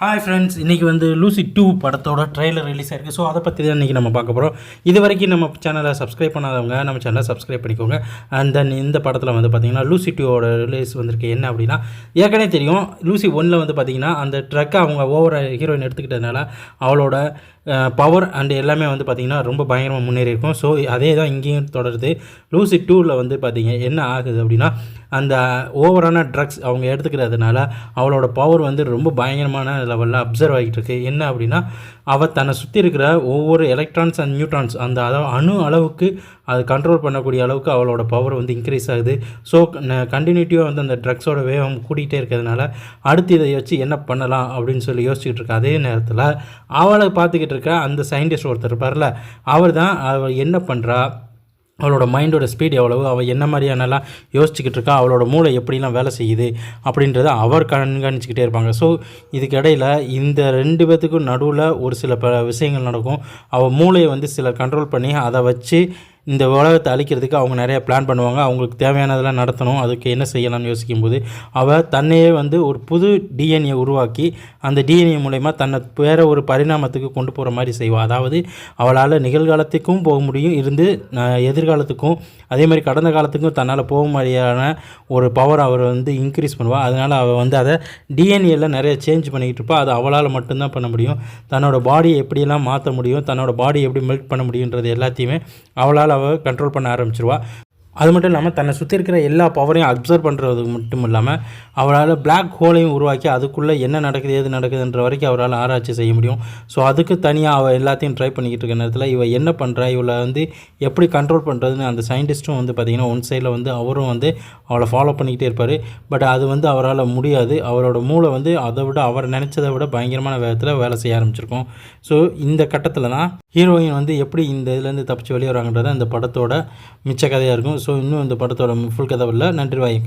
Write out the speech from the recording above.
Hi friends, இன்றைக்கி வந்து Lucy 2 படத்தோட ட்ரெய்லர் ரிலீஸ் ஆயிருக்கு. ஸோ அதை பற்றி தான் இன்றைக்கி நம்ம பார்க்க போகிறோம். இது வரைக்கும் நம்ம சேனலை சப்ஸ்கிரைப் பண்ணாதவங்க நம்ம சேனலை சப்ஸ்கிரைப் பண்ணிக்கோங்க. அண்ட் தென் இந்த படத்தில் வந்து பார்த்திங்கன்னா லூசி 2வோட ரிலீஸ் வந்திருக்கு. என்ன அப்படின்னா, ஏற்கனவே தெரியும் லூசி 1ல் வந்து பார்த்திங்கன்னா அந்த ட்ரக்கை அவங்க ஓவர ஹீரோயின் எடுத்துக்கிட்டதுனால அவளோட பவர் அண்ட் எல்லாமே வந்து பார்த்திங்கன்னா ரொம்ப பயங்கரமாக முன்னேறி இருக்கும். ஸோ அதே தான் இங்கேயும் தொடருது. லூசி 2வில் வந்து பார்த்திங்க என்ன ஆகுது அப்படின்னா, அந்த ஓவரான ட்ரக்ஸ் அவங்க எடுத்துக்கிறதுனால அவளோட பவர் வந்து ரொம்ப பயங்கரமான லெவலில் அப்சர்வ் ஆகிட்டு இருக்கு. என்ன அப்படின்னா, அவள் தன்னை சுற்றி இருக்கிற ஒவ்வொரு எலக்ட்ரான்ஸ் அண்ட் நியூட்ரான்ஸ் அந்த அணு அளவுக்கு அது கண்ட்ரோல் பண்ணக்கூடிய அளவுக்கு அவளோட பவர் வந்து இன்க்ரீஸ் ஆகுது. ஸோ கண்டினியூட்டிவாக வந்து அந்த ட்ரக்ஸோட வேகம் கூட்டிகிட்டே இருக்கிறதுனால அடுத்து இதை வச்சு என்ன பண்ணலாம் அப்படின்னு சொல்லி யோசிச்சுக்கிட்டு இருக்கா. அதே நேரத்தில் அவளை பார்த்துக்கிட்டு இருக்க அந்த சயின்டிஸ்ட் ஒருத்தர் இருப்பார்ல, அவர் தான் அவள் என்ன பண்ணுறா, அவளோட மைண்டோட ஸ்பீட் எவ்வளவு, அவள் என்ன மாதிரியானலாம் யோசிச்சுக்கிட்டு இருக்கா, அவளோட மூளை எப்படிலாம் வேலை செய்யுது அப்படின்றத அவர் கண்காணிச்சிக்கிட்டே இருப்பாங்க. ஸோ இதுக்கு இடையில் இந்த 2 பேர்த்துக்கும் நடுவில் ஒரு சில விஷயங்கள் நடக்கும். அவள் மூளையை வந்து சில கண்ட்ரோல் பண்ணி அதை வச்சு இந்த உலகத்தை அழிக்கிறதுக்கு அவங்க நிறைய பிளான் பண்ணுவாங்க. அவங்களுக்கு தேவையானதெல்லாம் நடத்தணும். அதுக்கு என்ன செய்யலாம்னு யோசிக்கும்போது அவள் தன்னையே வந்து ஒரு புது டிஎன்ஏ உருவாக்கி அந்த டிஎன்ஏ மூலயமா தன்னை வேறு ஒரு பரிணாமத்துக்கு கொண்டு போகிற மாதிரி செய்வாள். அதாவது அவளால் நிகழ்காலத்துக்கும் போக முடியும், இருந்து எதிர்காலத்துக்கும் அதே மாதிரி கடந்த காலத்துக்கும் தன்னால் போக மாதிரியான ஒரு பவர் அவர் வந்து இன்க்ரீஸ் பண்ணுவாள். அதனால் அவள் வந்து அதை டிஎன்ஏல நிறைய சேஞ்ச் பண்ணிக்கிட்டு இருப்பாள். அது அவளால் மட்டும்தான் பண்ண முடியும். தன்னோட பாடியை எப்படியெல்லாம் மாற்ற முடியும், தன்னோட பாடியை எப்படி மெல்ட் பண்ண முடியுன்றது எல்லாத்தையுமே அவளால் அவள் கண்ட்ரோல் பண்ண ஆரம்பிச்சிருவா. அது மட்டும் இல்லாமல் தன்னை சுற்றி இருக்கிற எல்லா பவரையும் அப்சர்வ் பண்ணுறது மட்டும் இல்லாமல் அவரால் பிளாக் ஹோலையும் உருவாக்கி அதுக்குள்ளே என்ன நடக்குது ஏது நடக்குதுன்ற வரைக்கும் அவரால் ஆராய்ச்சி செய்ய முடியும். ஸோ அதுக்கு தனியாக அவள் எல்லாத்தையும் ட்ரை பண்ணிக்கிட்டு இருக்க நேரத்தில் இவள் என்ன பண்ணுறா, இவளை வந்து எப்படி கண்ட்ரோல் பண்ணுறதுன்னு அந்த சயின்டிஸ்ட்டும் வந்து பார்த்திங்கன்னா ஒன் சைடில் வந்து அவரும் வந்து அவளை ஃபாலோ பண்ணிக்கிட்டே இருப்பார். பட் அது வந்து அவரால் முடியாது. அவரோட மூளை வந்து அதை விட அவர் நினச்சதை விட பயங்கரமான வேகத்தில் வேலை செய்ய ஆரம்பிச்சிருக்கோம். ஸோ இந்த கட்டத்தில் தான் ஹீரோயின் வந்து எப்படி இந்த இதுலேருந்து தப்பிச்சு வெளியே வராங்கன்றத இந்த படத்தோட மிச்ச கதையாக இருக்கும். ஸோ இன்னும் இந்த படத்தோட ஃபுல் கதை இல்லை. நன்றி, வாய்.